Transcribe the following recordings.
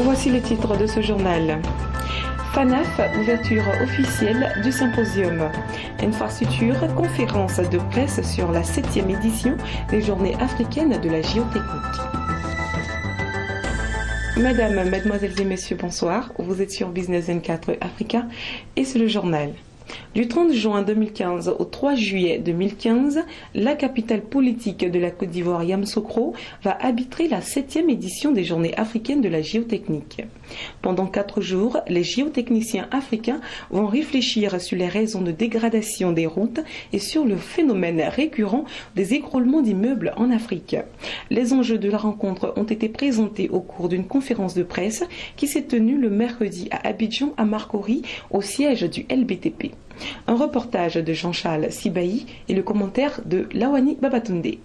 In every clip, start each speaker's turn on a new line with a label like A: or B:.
A: Voici les titres de ce journal. FANAF, ouverture officielle du symposium. Infrastructure, conférence de presse sur la 7e édition des Journées africaines de la géotechnique. Mesdames, Mesdemoiselles et Messieurs, bonsoir. Vous êtes sur Business 24 Africa et c'est le journal. Du 30 juin 2015 au 3 juillet 2015, la capitale politique de la Côte d'Ivoire, Yamoussoukro, va arbitrer la 7e édition des Journées africaines de la géotechnique. Pendant 4 jours, les géotechniciens africains vont réfléchir sur les raisons de dégradation des routes et sur le phénomène récurrent des écroulements d'immeubles en Afrique. Les enjeux de la rencontre ont été présentés au cours d'une conférence de presse qui s'est tenue le mercredi à Abidjan, à Marcory, au siège du LBTP. Un reportage de Jean-Charles Sibaï et le commentaire de Lawani Babatunde.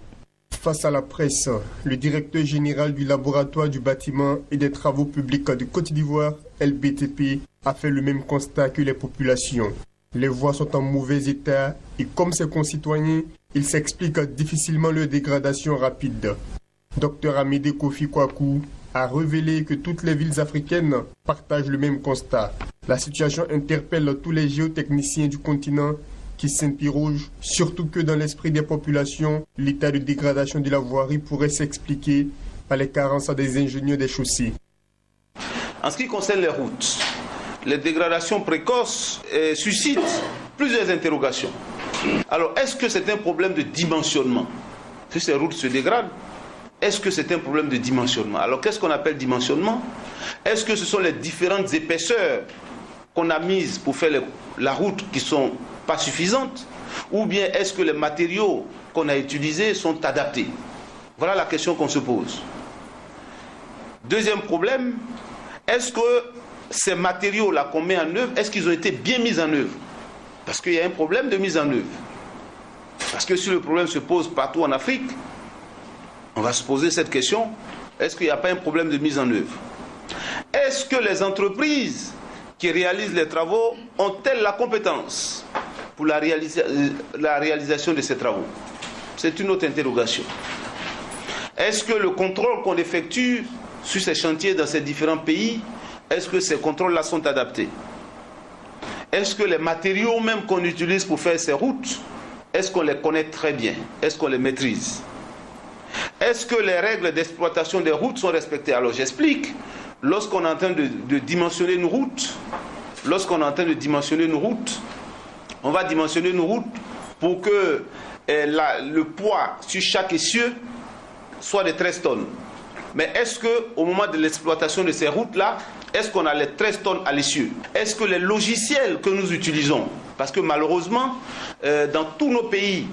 B: Face à la presse, le directeur général du laboratoire du bâtiment et des travaux publics de Côte d'Ivoire, LBTP, a fait le même constat que les populations. Les voies sont en mauvais état et comme ses concitoyens, il s'explique difficilement leur dégradation rapide. Dr Amédée Kofi Kwaku a révélé que toutes les villes africaines partagent le même constat. La situation interpelle tous les géotechniciens du continent qui s'interrogent, surtout que dans l'esprit des populations, l'état de dégradation de la voirie pourrait s'expliquer par les carences des ingénieurs des chaussées.
C: En ce qui concerne les routes, les dégradations précoces suscitent plusieurs interrogations. Alors, est-ce que c'est un problème de dimensionnement? Si ces routes se dégradent, est-ce que c'est un problème de dimensionnement? Alors, qu'est-ce qu'on appelle dimensionnement? Est-ce que ce sont les différentes épaisseurs qu'on a mises pour faire la route qui sont pas suffisantes? Ou bien est-ce que les matériaux qu'on a utilisés sont adaptés? Voilà la question qu'on se pose. Deuxième problème, est-ce que ces matériaux-là qu'on met en œuvre, est-ce qu'ils ont été bien mis en œuvre? Parce qu'il y a un problème de mise en œuvre. Parce que si le problème se pose partout en Afrique, on va se poser cette question, est-ce qu'il n'y a pas un problème de mise en œuvre? Est-ce que les entreprises qui réalisent les travaux ont-elles la compétence pour la réalisation de ces travaux? C'est une autre interrogation. Est-ce que le contrôle qu'on effectue sur ces chantiers dans ces différents pays, est-ce que ces contrôles-là sont adaptés? Est-ce que les matériaux même qu'on utilise pour faire ces routes, est-ce qu'on les connaît très bien? Est-ce qu'on les maîtrise? Est-ce que les règles d'exploitation des routes sont respectées? Alors j'explique. Lorsqu'on est en train de dimensionner une route, on va dimensionner une route pour que le poids sur chaque essieu soit de 13 tonnes. Mais est-ce qu'au moment de l'exploitation de ces routes-là, est-ce qu'on a les 13 tonnes à l'essieu? Est-ce que les logiciels que nous utilisons, parce que malheureusement, dans tous nos pays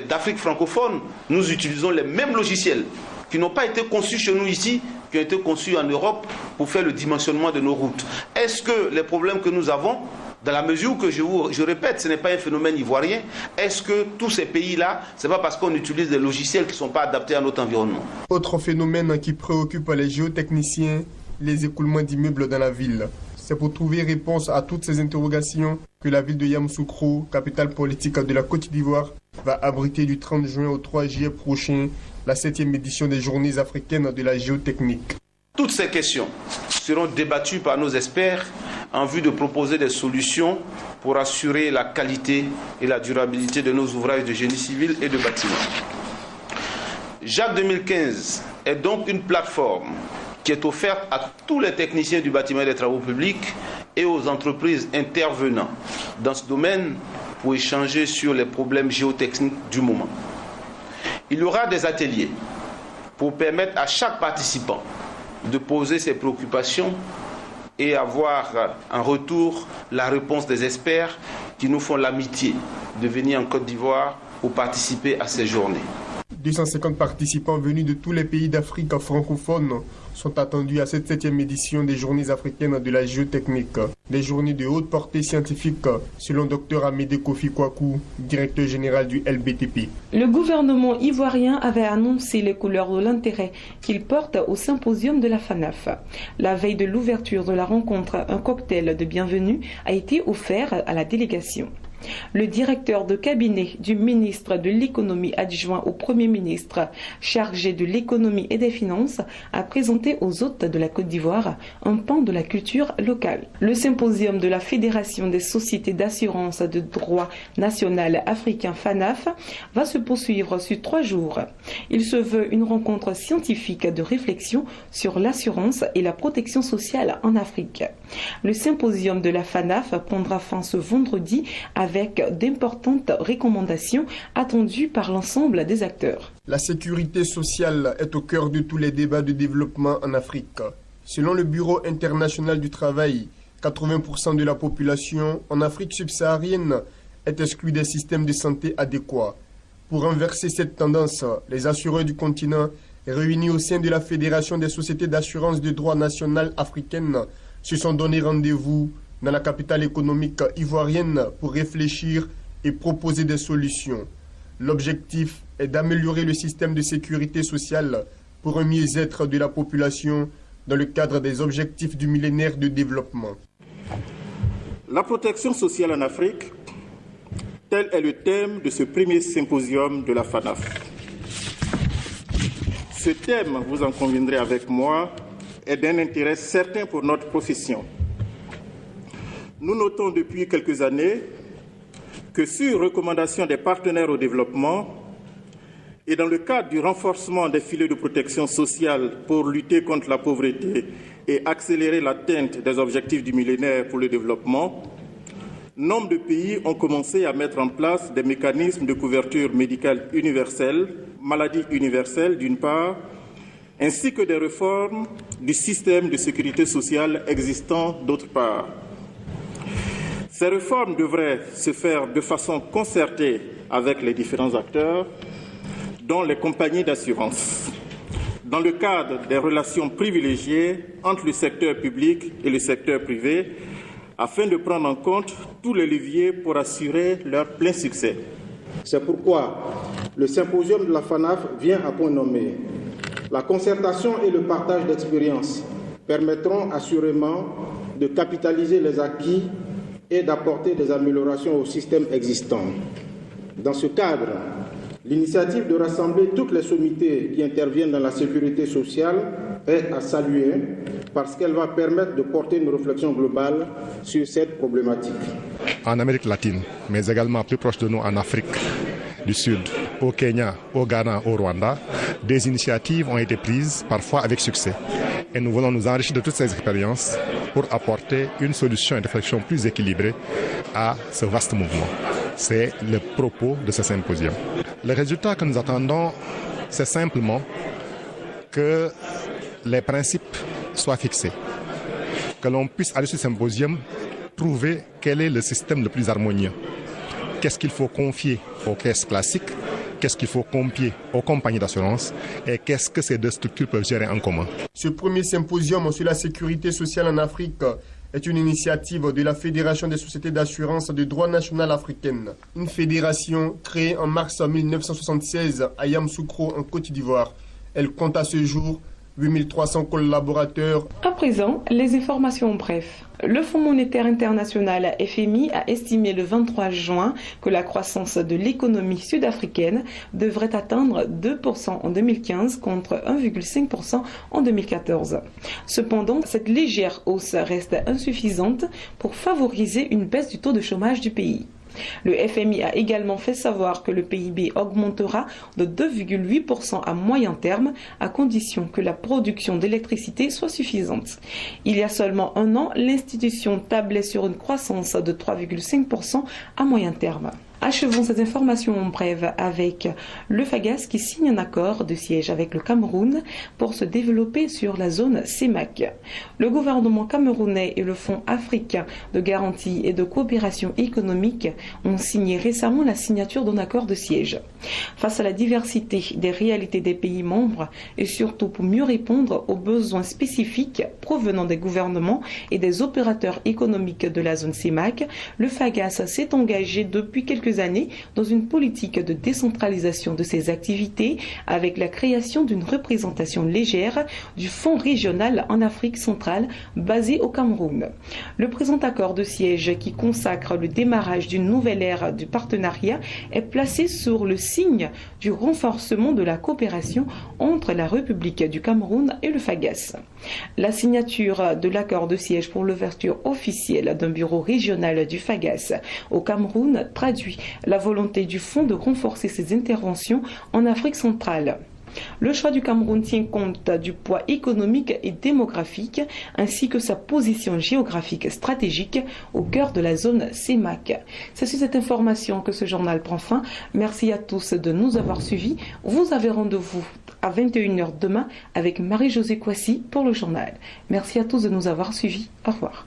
C: d'Afrique francophone, nous utilisons les mêmes logiciels qui n'ont pas été conçus chez nous ici, qui ont été conçus en Europe pour faire le dimensionnement de nos routes. Est-ce que les problèmes que nous avons, dans la mesure que je répète, ce n'est pas un phénomène ivoirien, est-ce que tous ces pays-là, ce n'est pas parce qu'on utilise des logiciels qui ne sont pas adaptés à notre environnement?
B: Autre phénomène qui préoccupe les géotechniciens, les écoulements d'immeubles dans la ville. C'est pour trouver réponse à toutes ces interrogations que la ville de Yamoussoukro, capitale politique de la Côte d'Ivoire, va abriter du 30 juin au 3 juillet prochain la 7e édition des Journées africaines de la géotechnique.
C: Toutes ces questions seront débattues par nos experts en vue de proposer des solutions pour assurer la qualité et la durabilité de nos ouvrages de génie civil et de bâtiments. JAC 2015 est donc une plateforme qui est offerte à tous les techniciens du bâtiment et des travaux publics et aux entreprises intervenant dans ce domaine pour échanger sur les problèmes géotechniques du moment. Il y aura des ateliers pour permettre à chaque participant de poser ses préoccupations et avoir en retour la réponse des experts qui nous font l'amitié de venir en Côte d'Ivoire pour participer à ces journées.
B: 250 participants venus de tous les pays d'Afrique francophone sont attendus à cette 7e édition des Journées africaines de la géotechnique. Des journées de haute portée scientifique, selon Dr Amédée Kofi Kwaku, directeur général du LBTP.
A: Le gouvernement ivoirien avait annoncé les couleurs de l'intérêt qu'il porte au symposium de la FANAF. La veille de l'ouverture de la rencontre, un cocktail de bienvenue a été offert à la délégation. Le directeur de cabinet du ministre de l'économie adjoint au Premier ministre chargé de l'économie et des finances a présenté aux hôtes de la Côte d'Ivoire un pan de la culture locale. Le symposium de la Fédération des sociétés d'assurance de droit national africain FANAF va se poursuivre sur 3 jours. Il se veut une rencontre scientifique de réflexion sur l'assurance et la protection sociale en Afrique. Le symposium de la FANAF prendra fin ce vendredi avec d'importantes recommandations attendues par l'ensemble des acteurs.
B: La sécurité sociale est au cœur de tous les débats de développement en Afrique. Selon le Bureau international du travail, 80% de la population en Afrique subsaharienne est exclue des systèmes de santé adéquats. Pour inverser cette tendance, les assureurs du continent, réunis au sein de la Fédération des sociétés d'assurance de droit national africaine, se sont donné rendez-vous dans la capitale économique ivoirienne pour réfléchir et proposer des solutions. L'objectif est d'améliorer le système de sécurité sociale pour un mieux-être de la population dans le cadre des objectifs du millénaire de développement.
D: La protection sociale en Afrique, tel est le thème de ce premier symposium de la FANAF. Ce thème, vous en conviendrez avec moi, est d'un intérêt certain pour notre profession. Nous notons depuis quelques années que sur recommandation des partenaires au développement et dans le cadre du renforcement des filets de protection sociale pour lutter contre la pauvreté et accélérer l'atteinte des objectifs du millénaire pour le développement, nombre de pays ont commencé à mettre en place des mécanismes de couverture médicale universelle, maladie universelle d'une part, ainsi que des réformes du système de sécurité sociale existant d'autre part. Ces réformes devraient se faire de façon concertée avec les différents acteurs, dont les compagnies d'assurance, dans le cadre des relations privilégiées entre le secteur public et le secteur privé, afin de prendre en compte tous les leviers pour assurer leur plein succès.
E: C'est pourquoi le symposium de la FANAF vient à point nommé. La concertation et le partage d'expériences permettront assurément de capitaliser les acquis et d'apporter des améliorations au système existant. Dans ce cadre, l'initiative de rassembler toutes les sommités qui interviennent dans la sécurité sociale est à saluer parce qu'elle va permettre de porter une réflexion globale sur cette problématique.
F: En Amérique latine, mais également plus proche de nous en Afrique du Sud, au Kenya, au Ghana, au Rwanda, des initiatives ont été prises, parfois avec succès. Et nous voulons nous enrichir de toutes ces expériences pour apporter une solution et une réflexion plus équilibrée à ce vaste mouvement. C'est le propos de ce symposium. Le résultat que nous attendons, c'est simplement que les principes soient fixés, que l'on puisse, à l'issue du symposium, trouver quel est le système le plus harmonieux. Qu'est-ce qu'il faut confier aux caisses classiques, qu'est-ce qu'il faut confier aux compagnies d'assurance et qu'est-ce que ces deux structures peuvent gérer en commun.
B: Ce premier symposium sur la sécurité sociale en Afrique est une initiative de la Fédération des sociétés d'assurance de droit national africaine, une fédération créée en mars 1976 à Yamoussoukro en Côte d'Ivoire. Elle compte à ce jour 8300 collaborateurs.
A: À présent, les informations en bref. Le Fonds monétaire international FMI a estimé le 23 juin que la croissance de l'économie sud-africaine devrait atteindre 2% en 2015 contre 1,5% en 2014. Cependant, cette légère hausse reste insuffisante pour favoriser une baisse du taux de chômage du pays. Le FMI a également fait savoir que le PIB augmentera de 2,8% à moyen terme, à condition que la production d'électricité soit suffisante. Il y a seulement un an, l'institution tablait sur une croissance de 3,5% à moyen terme. Achevons cette information en bref avec le FAGAS qui signe un accord de siège avec le Cameroun pour se développer sur la zone CEMAC. Le gouvernement camerounais et le Fonds africain de garantie et de coopération économique ont signé récemment la signature d'un accord de siège. Face à la diversité des réalités des pays membres et surtout pour mieux répondre aux besoins spécifiques provenant des gouvernements et des opérateurs économiques de la zone CEMAC, le FAGAS s'est engagé depuis quelques quelques années dans une politique de décentralisation de ses activités avec la création d'une représentation légère du Fonds régional en Afrique centrale basé au Cameroun. Le présent accord de siège qui consacre le démarrage d'une nouvelle ère du partenariat est placé sur le signe du renforcement de la coopération entre la République du Cameroun et le FAGAS. La signature de l'accord de siège pour l'ouverture officielle d'un bureau régional du FAGAS au Cameroun traduit la volonté du Fonds de renforcer ses interventions en Afrique centrale. Le choix du Cameroun tient compte du poids économique et démographique ainsi que sa position géographique stratégique au cœur de la zone CEMAC. C'est sur cette information que ce journal prend fin. Merci à tous de nous avoir suivis. Vous avez rendez-vous à 21h demain avec Marie-Josée Kouassi pour le journal. Merci à tous de nous avoir suivis. Au revoir.